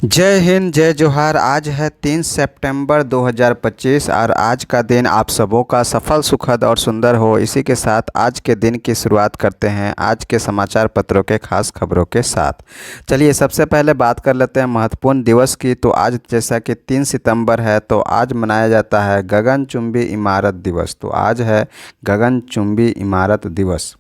जय हिंद, जय जोहार। आज है 3 सितंबर 2025 और आज का दिन आप सबों का सफल, सुखद और सुंदर हो। इसी के साथ आज के दिन की शुरुआत करते हैं आज के समाचार पत्रों के खास खबरों के साथ। चलिए सबसे पहले बात कर लेते हैं महत्वपूर्ण दिवस की। तो आज जैसा कि 3 सितंबर है तो आज मनाया जाता है गगनचुंबी इमारत दिवस। तो आज है गगनचुंबी इमारत दिवस।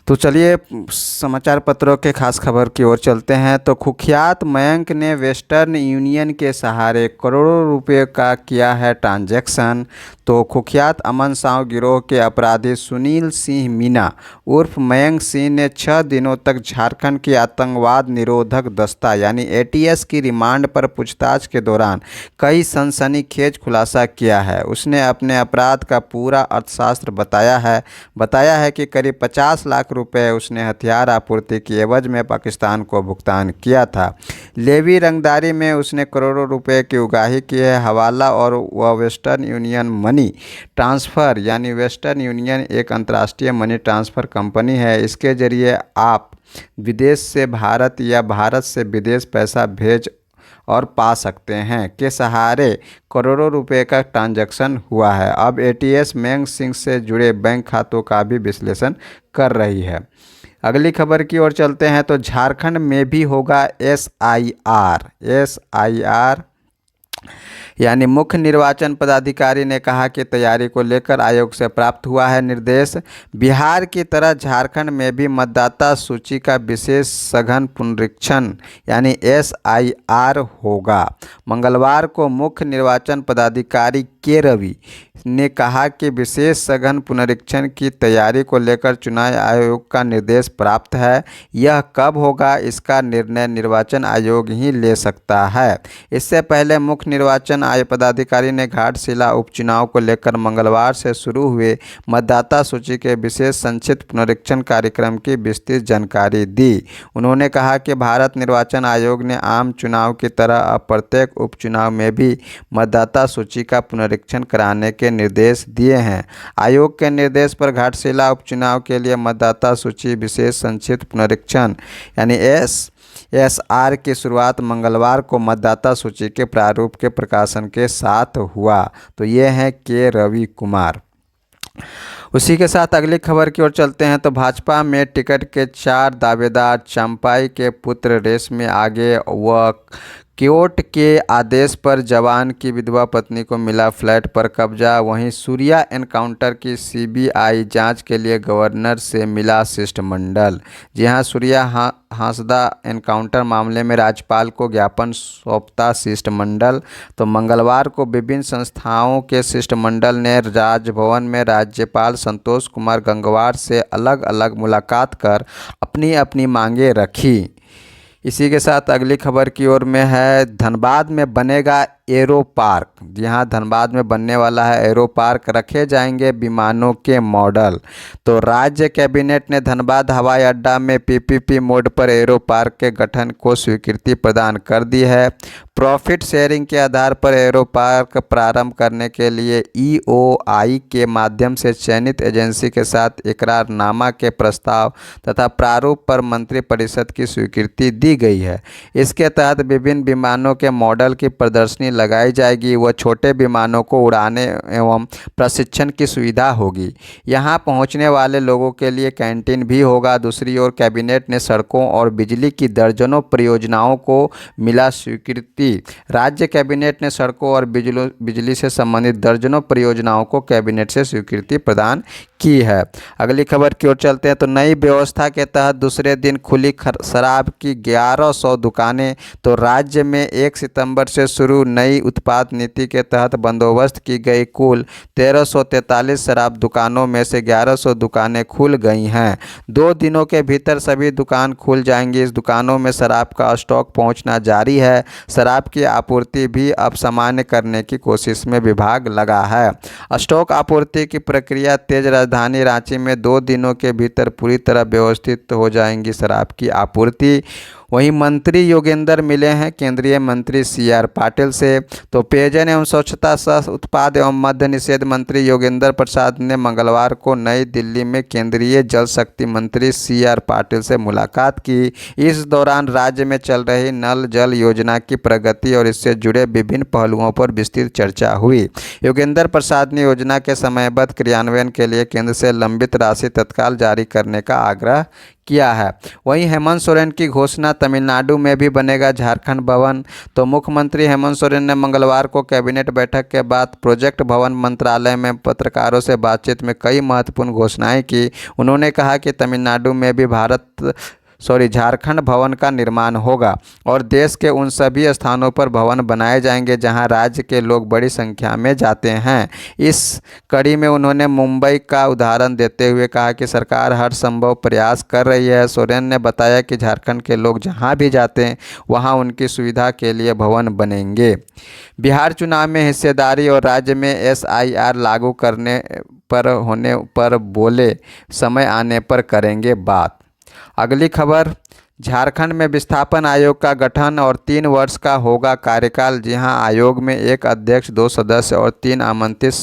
तो चलिए समाचार पत्रों के खास खबर की ओर चलते हैं। तो कुख्यात मयंक ने वेस्टर्न यूनियन के सहारे करोड़ों रुपए का किया है ट्रांजैक्शन। तो कुख्यात अमन साव गिरोह के अपराधी सुनील सिंह मीना उर्फ मयंक सिंह ने 6 दिनों तक झारखंड की आतंकवाद निरोधक दस्ता यानी एटीएस की रिमांड पर पूछताछ के दौरान कई सनसनीखेज खुलासा किया है। उसने अपने अपराध का पूरा अर्थशास्त्र बताया है कि करीब 50 लाख रुपए उसने हथियार आपूर्ति की एवज में पाकिस्तान को भुगतान किया था। लेवी रंगदारी में उसने करोड़ों रुपए की उगाही की है। हवाला और वह वेस्टर्न यूनियन मनी ट्रांसफ़र यानी वेस्टर्न यूनियन एक अंतर्राष्ट्रीय मनी ट्रांसफ़र कंपनी है। इसके जरिए आप विदेश से भारत या भारत से विदेश पैसा भेज और पा सकते हैं के सहारे करोड़ों रुपए का ट्रांजैक्शन हुआ है। अब एटीएस मयंक सिंह से जुड़े बैंक खातों का भी विश्लेषण कर रही है। अगली खबर की ओर चलते हैं। तो झारखंड में भी होगा एसआईआर यानी मुख्य निर्वाचन पदाधिकारी ने कहा कि तैयारी को लेकर आयोग से प्राप्त हुआ है निर्देश। बिहार की तरह झारखंड में भी मतदाता सूची का विशेष सघन पुनरीक्षण यानी एसआईआर होगा। मंगलवार को मुख्य निर्वाचन पदाधिकारी के रवि ने कहा कि विशेष सघन पुनरीक्षण की तैयारी को लेकर चुनाव आयोग का निर्देश प्राप्त है। यह कब होगा इसका निर्णय निर्वाचन आयोग ही ले सकता है। इससे पहले मुख्य निर्वाचन आयोग पदाधिकारी ने घाटशिला उपचुनाव को लेकर मंगलवार से शुरू हुए मतदाता सूची के विशेष संक्षिप्त पुनरीक्षण कार्यक्रम की विस्तृत जानकारी दी। उन्होंने कहा कि भारत निर्वाचन आयोग ने आम चुनाव की तरह अब प्रत्येक उपचुनाव में भी मतदाता सूची का पुनरीक्षण कराने के निर्देश दिए हैं। आयोग के निर्देश पर घाटशिला उपचुनाव के लिए मतदाता सूची विशेष संक्षिप्त पुनरीक्षण यानी एसआर की शुरुआत मंगलवार को मतदाता सूची के प्रारूप के प्रकाशन के साथ हुआ। तो ये हैं के रवि कुमार। उसी के साथ अगली खबर की ओर चलते हैं। तो भाजपा में टिकट के 4 दावेदार चंपाई के पुत्र रेस में आगे व कोर्ट के आदेश पर जवान की विधवा पत्नी को मिला फ्लैट पर कब्जा। वहीं सूर्या एनकाउंटर की सीबीआई जांच के लिए गवर्नर से मिला शिष्टमंडल। जी हां, सूर्या हांसदा एनकाउंटर मामले में राज्यपाल को ज्ञापन सौंपता शिष्टमंडल। तो मंगलवार को विभिन्न संस्थाओं के शिष्टमंडल ने राजभवन में राज्यपाल संतोष कुमार गंगवार से अलग अलग मुलाकात कर अपनी अपनी मांगें रखी। इसी के साथ अगली खबर की ओर में है धनबाद में बनेगा एरो पार्क। यहाँ धनबाद में बनने वाला है एरो पार्क, रखे जाएंगे विमानों के मॉडल। तो राज्य कैबिनेट ने धनबाद हवाई अड्डा में पीपीपी मोड पर एरो पार्क के गठन को स्वीकृति प्रदान कर दी है। प्रॉफिट शेयरिंग के आधार पर एरो पार्क प्रारंभ करने के लिए ईओआई के माध्यम से चयनित एजेंसी के साथ इकरारनामा के प्रस्ताव तथा प्रारूप पर मंत्रिपरिषद की स्वीकृति दी गई है। इसके तहत विभिन्न विमानों के मॉडल की प्रदर्शनी लगाई जाएगी व छोटे विमानों को उड़ाने एवं प्रशिक्षण की सुविधा होगी। यहां पहुंचने वाले लोगों के लिए कैंटीन भी होगा। दूसरी ओर कैबिनेट ने सड़कों और बिजली की दर्जनों परियोजनाओं को मिला स्वीकृति। राज्य कैबिनेट ने सड़कों और बिजली से संबंधित दर्जनों परियोजनाओं को कैबिनेट से स्वीकृति प्रदान की है। अगली खबर की ओर चलते हैं। तो नई व्यवस्था के तहत दूसरे दिन खुली शराब की 1100 दुकानें। तो राज्य में 1 सितंबर से शुरू नई उत्पाद नीति के तहत बंदोबस्त की गई कुल 1343 शराब दुकानों में से 1100 दुकानें खुल गई हैं। 2 दिनों के भीतर सभी दुकान खुल जाएंगी। इस दुकानों में शराब का स्टॉक पहुंचना जारी है। शराब की आपूर्ति भी अब सामान्य करने की कोशिश में विभाग लगा है। स्टॉक आपूर्ति की प्रक्रिया तेज। राजधानी रांची में 2 दिनों के भीतर पूरी तरह व्यवस्थित हो जाएंगी शराब की आपूर्ति। वहीं मंत्री योगेंद्र मिले हैं केंद्रीय मंत्री CR पाटिल से। तो पेयजल एवं स्वच्छता सह उत्पाद एवं मद्य निषेध मंत्री योगेंद्र प्रसाद ने मंगलवार को नई दिल्ली में केंद्रीय जल शक्ति मंत्री CR पाटिल से मुलाकात की। इस दौरान राज्य में चल रही नल जल योजना की प्रगति और इससे जुड़े विभिन्न पहलुओं पर विस्तृत चर्चा हुई। योगेंद्र प्रसाद ने योजना के समयबद्ध क्रियान्वयन के लिए केंद्र से लंबित राशि तत्काल जारी करने का आग्रह किया है। वहीं हेमंत सोरेन की घोषणा, तमिलनाडु में भी बनेगा झारखंड भवन। तो मुख्यमंत्री हेमंत सोरेन ने मंगलवार को कैबिनेट बैठक के बाद प्रोजेक्ट भवन मंत्रालय में पत्रकारों से बातचीत में कई महत्वपूर्ण घोषणाएं की। उन्होंने कहा कि तमिलनाडु में भी झारखंड भवन का निर्माण होगा और देश के उन सभी स्थानों पर भवन बनाए जाएंगे जहां राज्य के लोग बड़ी संख्या में जाते हैं। इस कड़ी में उन्होंने मुंबई का उदाहरण देते हुए कहा कि सरकार हर संभव प्रयास कर रही है। सोरेन ने बताया कि झारखंड के लोग जहां भी जाते हैं वहां उनकी सुविधा के लिए भवन बनेंगे। बिहार चुनाव में हिस्सेदारी और राज्य में SIR लागू करने होने पर बोले, समय आने पर करेंगे बात। अगली खबर, झारखंड में विस्थापन आयोग का गठन और 3 वर्ष का होगा कार्यकाल। जी हां, आयोग में 1 अध्यक्ष, 2 सदस्य और 3 आमंत्रित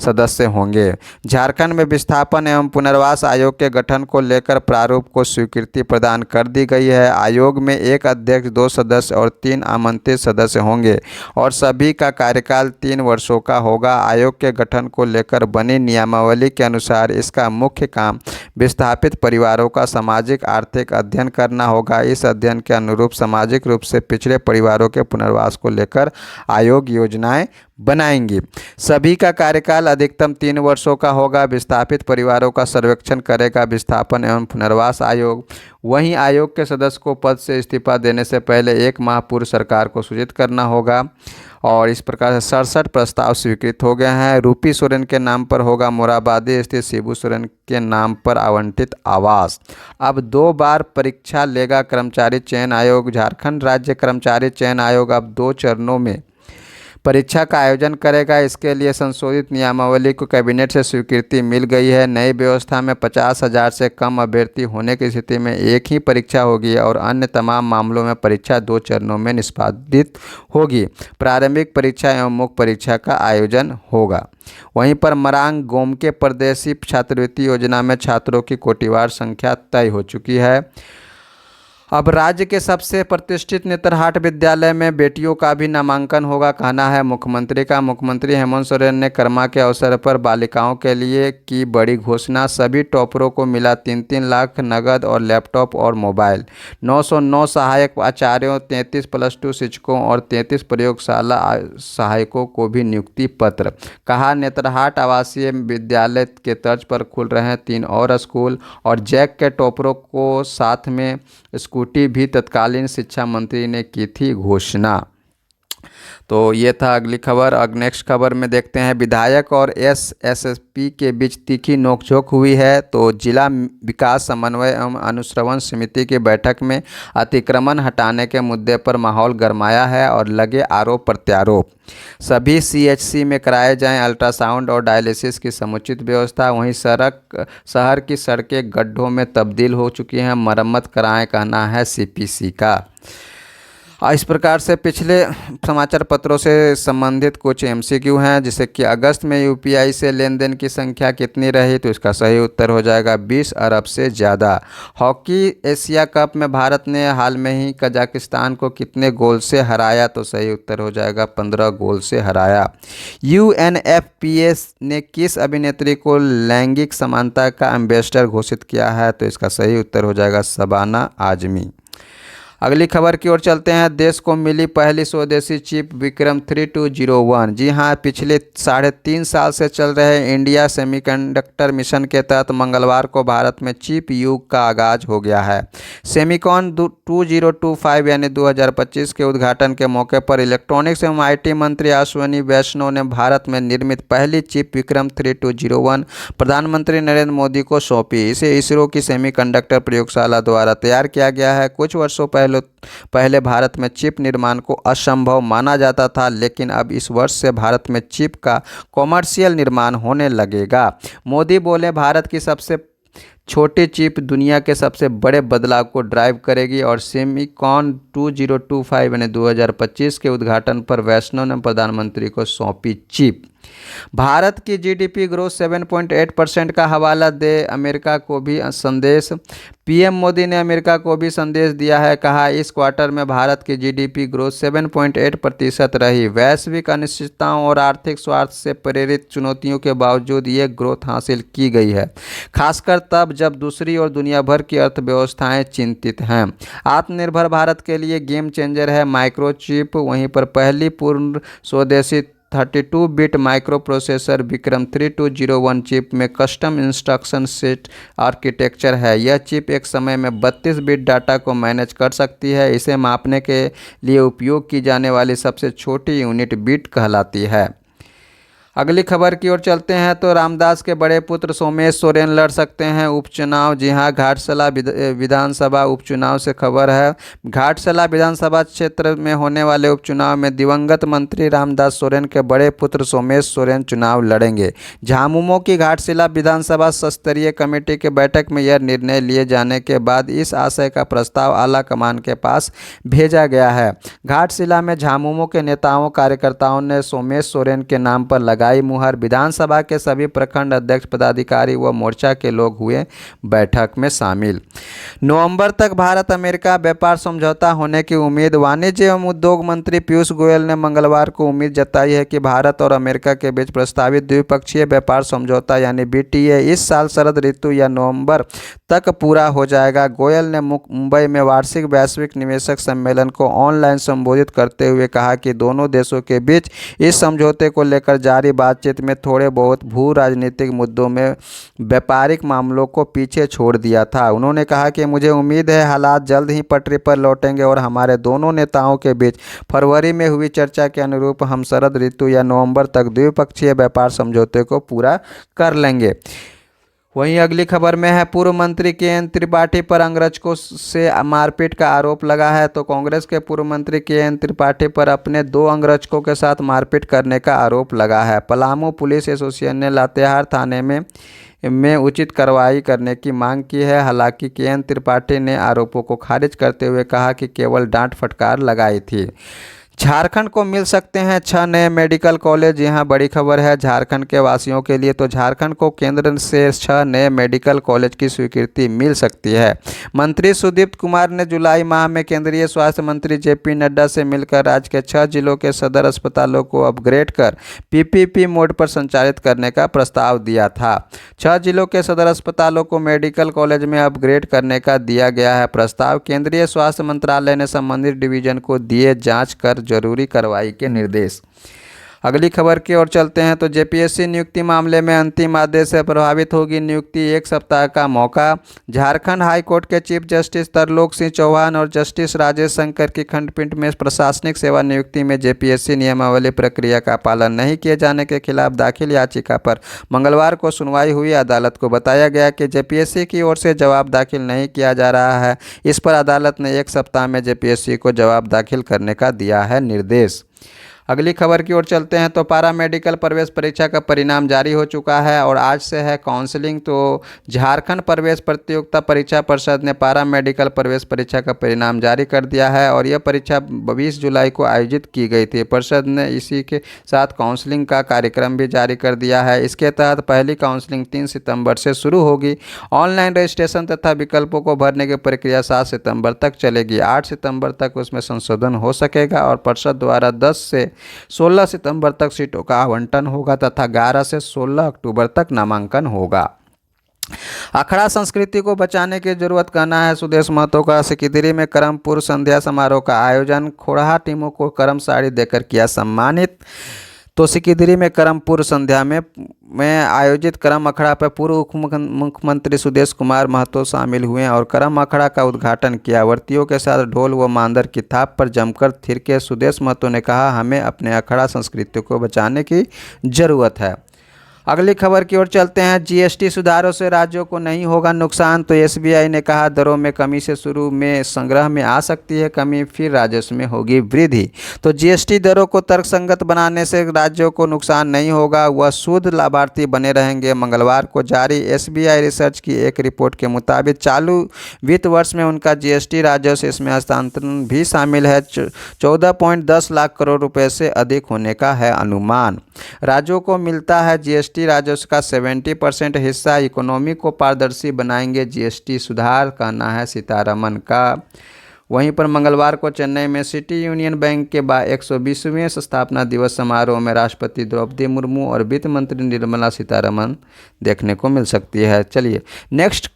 सदस्य होंगे। झारखंड में विस्थापन एवं पुनर्वास आयोग के गठन को लेकर प्रारूप को स्वीकृति प्रदान कर दी गई है। आयोग में 1 अध्यक्ष, 2 सदस्य और 3 आमंत्रित सदस्य होंगे और सभी का कार्यकाल 3 वर्षों का होगा। आयोग के गठन को लेकर बनी नियमावली के अनुसार इसका मुख्य काम विस्थापित परिवारों का सामाजिक आर्थिक अध्ययन करना होगा। इस अध्ययन के अनुरूप सामाजिक रूप से पिछड़े परिवारों के पुनर्वास को लेकर आयोग योजनाएं बनाएंगी। सभी का कार्यकाल अधिकतम 3 वर्षों का होगा। विस्थापित परिवारों का सर्वेक्षण करेगा विस्थापन एवं पुनर्वास आयोग। वहीं आयोग के सदस्य को पद से इस्तीफा देने से पहले 1 माह पूर्व सरकार को सूचित करना होगा और इस प्रकार से 67 प्रस्ताव स्वीकृत हो गए हैं। रूपी सोरेन के नाम पर होगा मोराबादी स्थित शिबू सोरेन के नाम पर आवंटित आवास। अब 2 बार परीक्षा लेगा कर्मचारी चयन आयोग। झारखंड राज्य कर्मचारी चयन आयोग अब 2 चरणों में परीक्षा का आयोजन करेगा। इसके लिए संशोधित नियमावली को कैबिनेट से स्वीकृति मिल गई है। नई व्यवस्था में 50,000 से कम अभ्यर्थी होने की स्थिति में 1 ही परीक्षा होगी और अन्य तमाम मामलों में परीक्षा 2 चरणों में निष्पादित होगी। प्रारंभिक परीक्षा एवं मुख्य परीक्षा का आयोजन होगा। वहीं पर मरांग गोमके परदेशी छात्रवृत्ति योजना में छात्रों की कोटिवार संख्या तय हो चुकी है। अब राज्य के सबसे प्रतिष्ठित नेतरहाट विद्यालय में बेटियों का भी नामांकन होगा, कहना है मुख्यमंत्री का। मुख्यमंत्री हेमंत सोरेन ने कर्मा के अवसर पर बालिकाओं के लिए की बड़ी घोषणा। सभी टॉपरों को मिला 3-3 लाख नगद और लैपटॉप और मोबाइल। 909 सहायक आचार्यों, 33 +2 शिक्षकों और 33 प्रयोगशाला सहायकों को भी नियुक्ति पत्र। कहा, नेतरहाट आवासीय विद्यालय के तर्ज पर खुल रहे हैं 3 और स्कूल और जैक के टॉपरों को साथ में स्कूटी भी। तत्कालीन शिक्षा मंत्री ने की थी घोषणा। तो ये था अगली खबर। अब नेक्स्ट खबर में देखते हैं, विधायक और SSP के बीच तीखी नोकझोंक हुई है। तो जिला विकास समन्वय एवं अनुश्रवण समिति की बैठक में अतिक्रमण हटाने के मुद्दे पर माहौल गरमाया है और लगे आरोप प्रत्यारोप। सभी CHC में कराए जाएं अल्ट्रासाउंड और डायलिसिस की समुचित व्यवस्था। वहीं शहर की सड़कें गड्ढों में तब्दील हो चुकी हैं, मरम्मत कराएं, कहना है CPC का। इस प्रकार से पिछले समाचार पत्रों से संबंधित कुछ MCQ हैं, जैसे कि अगस्त में UPI से लेन देन की संख्या कितनी रही, तो इसका सही उत्तर हो जाएगा 20 अरब से ज़्यादा। हॉकी एशिया कप में भारत ने हाल में ही कजाकिस्तान को कितने गोल से हराया, तो सही उत्तर हो जाएगा 15 गोल से हराया। UNFPA ने किस अभिनेत्री को लैंगिक समानता का एम्बेसडर घोषित किया है, तो इसका सही उत्तर हो जाएगा शबाना आजमी। अगली खबर की ओर चलते हैं। देश को मिली पहली स्वदेशी चिप विक्रम 3201। जी हां, पिछले 3.5 साल से चल रहे इंडिया सेमीकंडक्टर मिशन के तहत मंगलवार को भारत में चिप युग का आगाज हो गया है। सेमीकॉन 2025 यानी 2025 के उद्घाटन के मौके पर इलेक्ट्रॉनिक्स एवं IT मंत्री अश्विनी वैष्णव ने भारत में निर्मित पहली चिप विक्रम 3201 प्रधानमंत्री नरेंद्र मोदी को सौंपी। इसे इसरो की सेमीकंडक्टर प्रयोगशाला द्वारा तैयार किया गया है। कुछ वर्षों पहले भारत में चिप निर्माण को असंभव माना जाता था, लेकिन अब इस वर्ष से भारत में चिप का कॉमर्शियल निर्माण होने लगेगा। मोदी बोले, भारत की सबसे छोटी चिप दुनिया के सबसे बड़े बदलाव को ड्राइव करेगी और सेमिकॉन 2025 यानी 2025 के उद्घाटन पर वैष्णव ने प्रधानमंत्री को सौंपी चिप। भारत की जीडीपी ग्रोथ 7.8% का हवाला दे अमेरिका को भी संदेश। पीएम मोदी ने अमेरिका को भी संदेश दिया है, कहा इस क्वार्टर में भारत की जीडीपी ग्रोथ 7.8% रही। वैश्विक अनिश्चितताओं और आर्थिक स्वार्थ से प्रेरित चुनौतियों के बावजूद ये ग्रोथ हासिल की गई है, खासकर तब जब दूसरी और दुनिया भर की अर्थव्यवस्थाएं चिंतित हैं। आत्मनिर्भर भारत के लिए गेम चेंजर है माइक्रोचिप। वहीं पर पहली पूर्ण स्वदेशी 32 bit micro processor Vikram 3201 chip में कस्टम इंस्ट्रक्शन सेट आर्किटेक्चर है। यह चिप एक समय में 32 बिट डाटा को मैनेज कर सकती है। इसे मापने के लिए उपयोग की जाने वाली सबसे छोटी यूनिट बिट कहलाती है। अगली खबर की ओर चलते हैं तो रामदास के बड़े पुत्र सोमेश सोरेन लड़ सकते हैं उपचुनाव। जी हां, घाटशिला विधानसभा उपचुनाव से खबर है। घाटशिला विधानसभा क्षेत्र में होने वाले उपचुनाव में दिवंगत मंत्री रामदास सोरेन के बड़े पुत्र सोमेश सोरेन चुनाव लड़ेंगे। झामुमो की घाटशिला विधानसभा स्तरीय कमेटी की बैठक में यह निर्णय लिए जाने के बाद इस आशय का प्रस्ताव आला कमान के पास भेजा गया है। घाटशिला में झामुमो के नेताओं कार्यकर्ताओं ने सोमेश सोरेन के नाम पर लगाई मुहर। विधानसभा के सभी प्रखंड अध्यक्ष पदाधिकारी व मोर्चा के लोग हुए बैठक में शामिल। नवंबर तक भारत अमेरिका व्यापार समझौता होने की उम्मीद। वाणिज्य एवं उद्योग मंत्री पीयूष गोयल ने मंगलवार को उम्मीद जताई है कि भारत और अमेरिका के बीच प्रस्तावित द्विपक्षीय व्यापार समझौता यानी बीटीए इस साल शरद ऋतु या नवंबर तक पूरा हो जाएगा। गोयल ने मुंबई में वार्षिक वैश्विक निवेशक सम्मेलन को ऑनलाइन संबोधित करते हुए कहा कि दोनों देशों के बीच इस समझौते को लेकर जारी बातचीत में थोड़े बहुत भू राजनीतिक मुद्दों में व्यापारिक मामलों को पीछे छोड़ दिया था। उन्होंने कहा कि मुझे उम्मीद है हालात जल्द ही पटरी पर लौटेंगे और हमारे दोनों नेताओं के बीच फरवरी में हुई चर्चा के अनुरूप हम शरद ऋतु या नवंबर तक द्विपक्षीय व्यापार समझौते को पूरा कर लेंगे। वहीं अगली खबर में है पूर्व मंत्री के.एन. त्रिपाठी पर अंगरक्षकों से मारपीट का आरोप लगा है। तो कांग्रेस के पूर्व मंत्री के.एन. त्रिपाठी पर अपने 2 अंगरक्षकों के साथ मारपीट करने का आरोप लगा है। पलामू पुलिस एसोसिएशन ने लातेहार थाने में उचित कार्रवाई करने की मांग की है। हालांकि के.एन. त्रिपाठी ने आरोपों को खारिज करते हुए कहा कि केवल डांट फटकार लगाई थी। झारखंड को मिल सकते हैं 6 नए मेडिकल कॉलेज। यहाँ बड़ी खबर है झारखंड के वासियों के लिए। तो झारखंड को केंद्र से 6 नए मेडिकल कॉलेज की स्वीकृति मिल सकती है। मंत्री सुदीप्त कुमार ने जुलाई माह में केंद्रीय स्वास्थ्य मंत्री जेपी नड्डा से मिलकर राज्य के 6 जिलों के सदर अस्पतालों को अपग्रेड कर पीपीपी मोड पर संचालित करने का प्रस्ताव दिया था। 6 जिलों के सदर अस्पतालों को मेडिकल कॉलेज में अपग्रेड करने का दिया गया है प्रस्ताव। केंद्रीय स्वास्थ्य मंत्रालय ने संबंधित डिवीजन को दिए जाँच कर जरूरी कार्रवाई के निर्देश। अगली खबर की ओर चलते हैं तो जेपीएससी नियुक्ति मामले में अंतिम आदेश से प्रभावित होगी नियुक्ति। 1 सप्ताह का मौका। झारखंड हाई कोर्ट के चीफ जस्टिस तरलोक सिंह चौहान और जस्टिस राजेश शंकर की खंडपीठ में प्रशासनिक सेवा नियुक्ति में जेपीएससी नियमावली प्रक्रिया का पालन नहीं किए जाने के खिलाफ दाखिल याचिका पर मंगलवार को सुनवाई हुई। अदालत को बताया गया कि जेपीएससी की ओर से जवाब दाखिल नहीं किया जा रहा है। इस पर अदालत ने 1 सप्ताह में जेपीएससी को जवाब दाखिल करने का दिया है निर्देश। अगली खबर की ओर चलते हैं तो पारा मेडिकल प्रवेश परीक्षा का परिणाम जारी हो चुका है और आज से है काउंसलिंग। तो झारखंड प्रवेश प्रतियोगिता परीक्षा परिषद ने पारा मेडिकल प्रवेश परीक्षा का परिणाम जारी कर दिया है और यह परीक्षा 22 जुलाई को आयोजित की गई थी। परिषद ने इसी के साथ काउंसलिंग का कार्यक्रम भी जारी कर दिया है। इसके तहत पहली काउंसलिंग 3 सितंबर से शुरू होगी। ऑनलाइन रजिस्ट्रेशन तथा विकल्पों को भरने की प्रक्रिया 7 सितंबर तक चलेगी। 8 सितंबर तक उसमें संशोधन हो सकेगा और परिषद द्वारा 10 से 16 सितंबर तक सीटों का आवंटन होगा तथा 11 से 16 अक्टूबर तक नामांकन होगा। अखड़ा संस्कृति को बचाने की जरूरत, कहना है सुदेश महतो का। सिकिदिरी में करम पूर्व संध्या समारोह का आयोजन। खोड़हा टीमों को करम साड़ी देकर किया सम्मानित। तो सिकिदिरी में करम पूर्व संध्या में आयोजित करम अखड़ा पर पूर्व उप मुख्यमंत्री सुदेश कुमार महतो शामिल हुए और करम अखड़ा का उद्घाटन किया। वर्तियों के साथ ढोल व मांदर की थाप पर जमकर थिरके सुदेश महतो ने कहा, हमें अपने अखड़ा संस्कृति को बचाने की जरूरत है। अगली खबर की ओर चलते हैं। जीएसटी सुधारों से राज्यों को नहीं होगा नुकसान, तो एसबीआई ने कहा दरों में कमी से शुरू में संग्रह में आ सकती है कमी, फिर राजस्व में होगी वृद्धि। तो जीएसटी दरों को तर्कसंगत बनाने से राज्यों को नुकसान नहीं होगा, वह शुद्ध लाभार्थी बने रहेंगे। मंगलवार को जारी एसबीआई रिसर्च की एक रिपोर्ट के मुताबिक चालू वित्त वर्ष में उनका जीएसटी राजस्व इसमें हस्तांतरण भी शामिल है 14.10 लाख करोड़ रुपए से अधिक होने का है अनुमान। राज्यों को मिलता है जीएसटी राजस्व का 70% हिस्सा इकोनॉमी को पारदर्शी बनाएंगे जीएसटी सुधार, कहना है सीतारमन का। वहीं पर मंगलवार को चेन्नई में सिटी यूनियन बैंक के 120वें स्थापना दिवस समारोह में राष्ट्रपति द्रौपदी मुर्मू और वित्त मंत्री निर्मला सीतारमन देखने को मिल सकती है। चलिए नेक्स्ट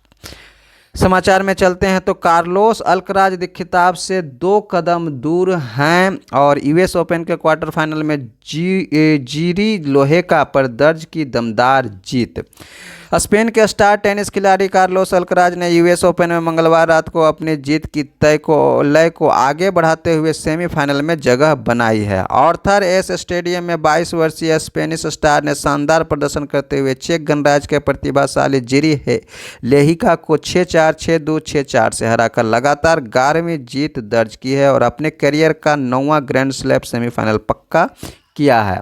समाचार में चलते हैं। तो कार्लोस अल्कराज खिताब से 2 कदम दूर हैं और यूएस ओपन के क्वार्टर फाइनल में जीरी लोहेका पर दर्ज की दमदार जीत। स्पेन के स्टार टेनिस खिलाड़ी कार्लोस अल्कराज ने यूएस ओपन में मंगलवार रात को अपनी जीत की लय को आगे बढ़ाते हुए सेमीफाइनल में जगह बनाई है। आर्थर एस स्टेडियम में 22 वर्षीय स्पेनिश स्टार ने शानदार प्रदर्शन करते हुए चेक गणराज्य के प्रतिभाशाली जीरी लोहेका को 6-4, 6-2, 6-4 से हराकर लगातार 11वीं जीत दर्ज की है और अपने करियर का 9वां ग्रैंड स्लैम सेमीफाइनल पक्का किया है।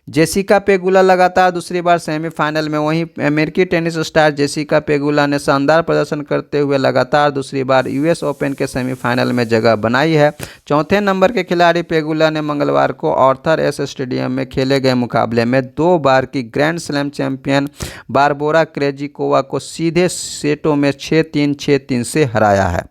जेसिका पेगुला लगातार दूसरी बार सेमीफाइनल में, वहीं अमेरिकी टेनिस स्टार जेसिका पेगुला ने शानदार प्रदर्शन करते हुए लगातार दूसरी बार यूएस ओपन के सेमीफाइनल में जगह बनाई है। चौथे नंबर के खिलाड़ी पेगुला ने मंगलवार को आर्थर एस स्टेडियम में खेले गए मुकाबले में 2 बार की grand slam champion Barbora Krejcikova को सीधे सेटों में 6-3, 6-3 से हराया है।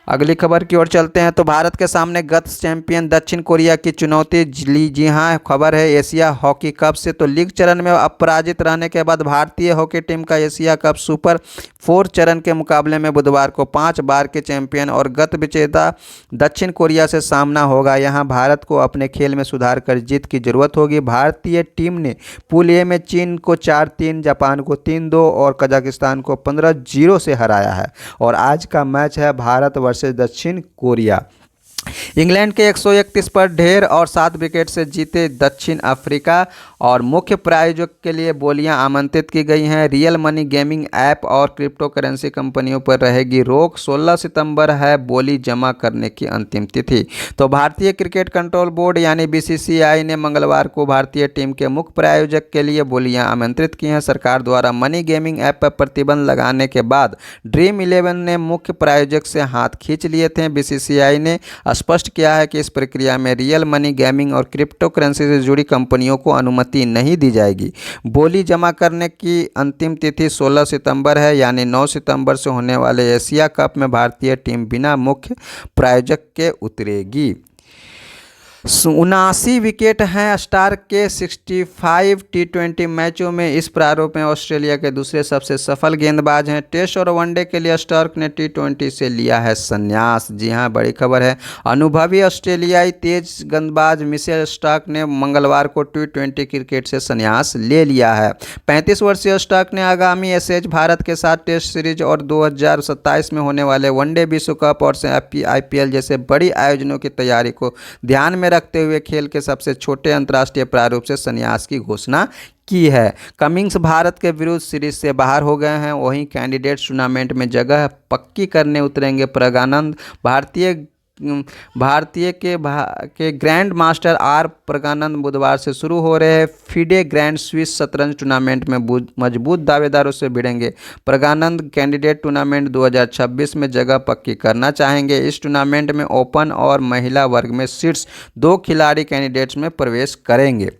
अगली खबर की ओर चलते हैं। तो भारत के सामने गत चैंपियन दक्षिण कोरिया की चुनौती। जी हां, खबर है एशिया हॉकी कप से। तो लीग चरण में अपराजित रहने के बाद भारतीय हॉकी टीम का एशिया कप सुपर 4 चरण के मुकाबले में बुधवार को 5 बार के चैंपियन और गत विजेता दक्षिण कोरिया से सामना होगा। यहां भारत को अपने खेल में सुधार कर जीत की जरूरत होगी। भारतीय टीम ने पूल ए में चीन को 4-3, जापान को 3-2 और कजाकिस्तान को 15-0 से हराया है और आज का मैच है भारत से दक्षिण कोरिया। इंग्लैंड के 131 पर ढेर और 7 विकेट से जीते दक्षिण अफ्रीका और मुख्य प्रायोजक के लिए बोलियां आमंत्रित की गई हैं। रियल मनी गेमिंग ऐप और क्रिप्टो करेंसी कंपनियों पर रहेगी रोक। 16 सितंबर है बोली जमा करने की अंतिम तिथि। तो भारतीय क्रिकेट कंट्रोल बोर्ड यानी बीसीसीआई ने मंगलवार को भारतीय टीम के मुख्य प्रायोजक के लिए बोलियां आमंत्रित की हैं। सरकार द्वारा मनी गेमिंग ऐप पर प्रतिबंध लगाने के बाद ड्रीम 11 ने मुख्य प्रायोजक से हाथ खींच लिए थे। बीसीसीआई ने स्पष्ट किया है कि इस प्रक्रिया में रियल मनी गेमिंग और क्रिप्टो करेंसी से जुड़ी कंपनियों को अनुमति नहीं दी जाएगी। बोली जमा करने की अंतिम तिथि 16 सितंबर है, यानी 9 सितंबर से होने वाले एशिया कप में भारतीय टीम बिना मुख्य प्रायोजक के उतरेगी। 79 विकेट हैं स्टार्क के 65 टी20 मैचों में। इस प्रारूप में ऑस्ट्रेलिया के दूसरे सबसे सफल गेंदबाज हैं। टेस्ट और वनडे के लिए स्टार्क ने टी20 से लिया है संन्यास। जी हां, बड़ी खबर है। अनुभवी ऑस्ट्रेलियाई तेज गेंदबाज मिशेल स्टार्क ने मंगलवार को टी20 क्रिकेट से संन्यास ले लिया है। 35 वर्षीय स्टार्क ने आगामी एशेज भारत के साथ टेस्ट सीरीज और 2027 में होने वाले वनडे विश्व कप और आईपीएल जैसे बड़ी आयोजनों की तैयारी को ध्यान में रखते हुए खेल के सबसे छोटे अंतर्राष्ट्रीय प्रारूप से संन्यास की घोषणा की है। कमिंग्स भारत के विरुद्ध सीरीज से बाहर हो गए हैं। वहीं कैंडिडेट्स टूर्नामेंट में जगह पक्की करने उतरेंगे प्रज्ञानंद। भारतीय के ग्रैंड मास्टर आर प्रज्ञानंद बुधवार से शुरू हो रहे फिडे ग्रैंड स्विस शतरंज टूर्नामेंट में मजबूत दावेदारों से भिड़ेंगे। प्रज्ञानंद कैंडिडेट टूर्नामेंट 2026 में जगह पक्की करना चाहेंगे। इस टूर्नामेंट में ओपन और महिला वर्ग में शीर्ष 2 खिलाड़ी कैंडिडेट्स में प्रवेश करेंगे।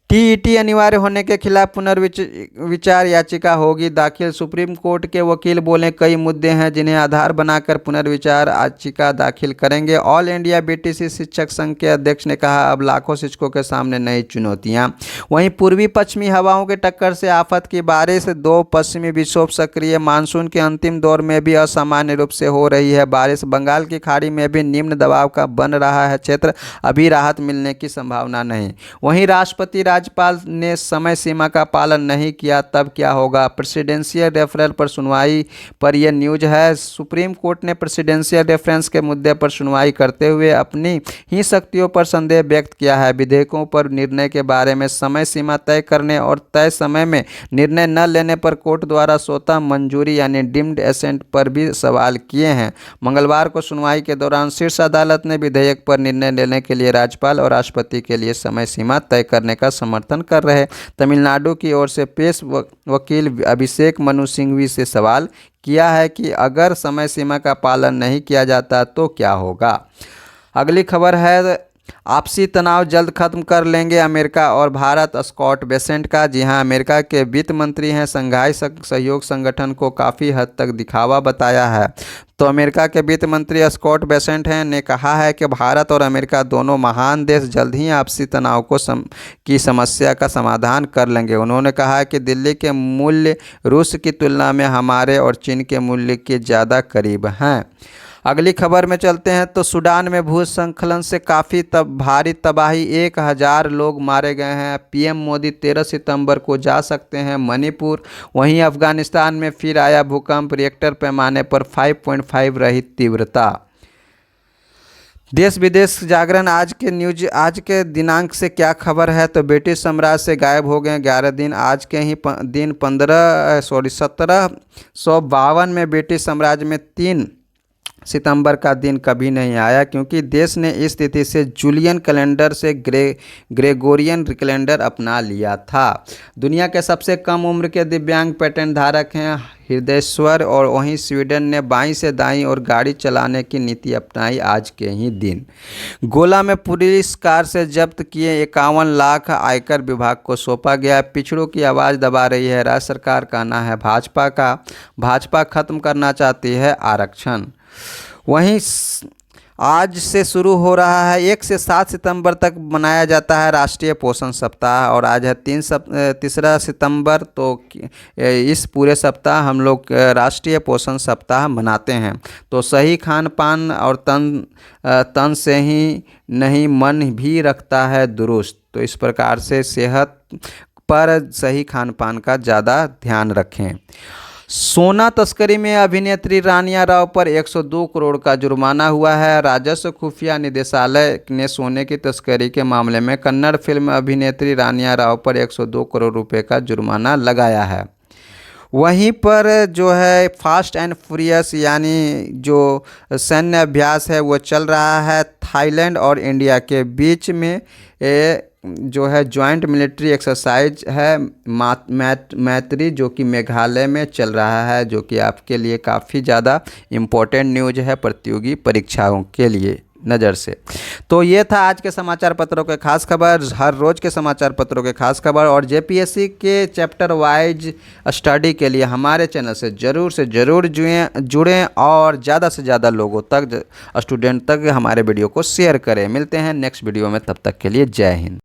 टीईटी अनिवार्य होने के खिलाफ पुनर्विचार याचिका होगी दाखिल। सुप्रीम कोर्ट के वकील बोले कई मुद्दे हैं जिन्हें आधार बनाकर पुनर्विचार याचिका दाखिल करेंगे। ऑल इंडिया बीटीसी शिक्षक संघ के अध्यक्ष ने कहा अब लाखों शिक्षकों के सामने नई चुनौतियां। वहीं पूर्वी पश्चिमी हवाओं के टक्कर से आफत की बारिश। 2 पश्चिमी विक्षोभ सक्रिय। मानसून के अंतिम दौर में भी असामान्य रूप से हो रही है बारिश। बंगाल की खाड़ी में भी निम्न दबाव का बन रहा है क्षेत्र। अभी राहत मिलने की संभावना नहीं। वहीं राष्ट्रपति राज्यपाल ने समय सीमा का पालन नहीं किया तब क्या होगा? प्रेसिडेंशियल रेफरल पर सुनवाई पर यह न्यूज है। सुप्रीम कोर्ट ने प्रेसिडेंशियल रेफरेंस के मुद्दे पर सुनवाई करते हुए अपनी ही शक्तियों पर संदेह व्यक्त किया है। विधेयकों पर निर्णय के बारे में समय सीमा तय करने और तय समय में निर्णय न लेने पर कोर्ट द्वारा स्वतः मंजूरी यानी डीम्ड एसेंट पर भी सवाल किए हैं। मंगलवार को सुनवाई के दौरान शीर्ष अदालत ने विधेयक पर निर्णय लेने के लिए राज्यपाल और राष्ट्रपति के लिए समय सीमा तय करने का समर्थन कर रहे तमिलनाडु की ओर से पेश वकील अभिषेक मनु सिंघवी से सवाल किया है कि अगर समय सीमा का पालन नहीं किया जाता तो क्या होगा। अगली खबर है आपसी तनाव जल्द खत्म कर लेंगे अमेरिका और भारत, स्कॉट बेसेंट का। जी हां, अमेरिका के वित्त मंत्री हैं शंघाई सहयोग संगठन को काफ़ी हद तक दिखावा बताया है। तो अमेरिका के वित्त मंत्री स्कॉट बेसेंट हैं ने कहा है कि भारत और अमेरिका दोनों महान देश जल्द ही आपसी तनाव की समस्या का समाधान कर लेंगे। उन्होंने कहा कि दिल्ली के मूल्य रूस की तुलना में हमारे और चीन के मूल्य के ज़्यादा करीब हैं। अगली खबर में चलते हैं तो सूडान में भूस्खलन से काफ़ी भारी तबाही, 1000 लोग मारे गए हैं। पीएम मोदी 13 सितंबर को जा सकते हैं मणिपुर। वहीं अफगानिस्तान में फिर आया भूकंप, रिएक्टर पैमाने पर 5.5 रही तीव्रता। देश विदेश जागरण आज के दिनांक से क्या खबर है तो ब्रिटिश साम्राज्य से गायब हो गए 11 दिन। आज के ही दिन 1752 में ब्रिटिश साम्राज्य में 3 सितंबर का दिन कभी नहीं आया, क्योंकि देश ने इस तिथि से जूलियन कैलेंडर से ग्रेगोरियन कैलेंडर अपना लिया था। दुनिया के सबसे कम उम्र के दिव्यांग पेटेंट धारक हैं हृदयेश्वर, और वहीं स्वीडन ने बाईं से दाईं और गाड़ी चलाने की नीति अपनाई आज के ही दिन। गोला में पुलिस कार से जब्त किए 51 लाख आयकर विभाग को सौंपा गया। पिछड़ों की आवाज़ दबा रही है राज्य सरकार, कहना है भाजपा खत्म करना चाहती है आरक्षण। वहीं आज से शुरू हो रहा है 1 से 7 सितंबर तक मनाया जाता है राष्ट्रीय पोषण सप्ताह, और आज है 3 सितंबर। तो इस पूरे सप्ताह हम लोग राष्ट्रीय पोषण सप्ताह मनाते हैं। तो सही खान पान और तन से ही नहीं मन भी रखता है दुरुस्त। तो इस प्रकार से सेहत पर सही खान पान का ज़्यादा ध्यान रखें। सोना तस्करी में अभिनेत्री रानिया राव पर 102 करोड़ का जुर्माना हुआ है। राजस्व खुफिया निदेशालय ने सोने की तस्करी के मामले में कन्नड़ फिल्म अभिनेत्री रानिया राव पर 102 करोड़ रुपए का जुर्माना लगाया है। वहीं पर जो है फास्ट एंड फ्यूरियस यानी जो सैन्य अभ्यास है वो चल रहा है थाईलैंड और इंडिया के बीच में। जो है जॉइंट मिलिट्री एक्सरसाइज है मैत्री, जो कि मेघालय में चल रहा है, जो कि आपके लिए काफ़ी ज़्यादा इम्पोर्टेंट न्यूज है प्रतियोगी परीक्षाओं के लिए नज़र से। तो ये था आज के समाचार पत्रों के खास खबर, हर रोज़ के समाचार पत्रों के खास खबर। और जेपीएससी के चैप्टर वाइज स्टडी के लिए हमारे चैनल से ज़रूर जुड़ें और ज़्यादा से ज़्यादा लोगों तक, स्टूडेंट तक हमारे वीडियो को शेयर करें। मिलते हैं नेक्स्ट वीडियो में, तब तक के लिए जय हिंद।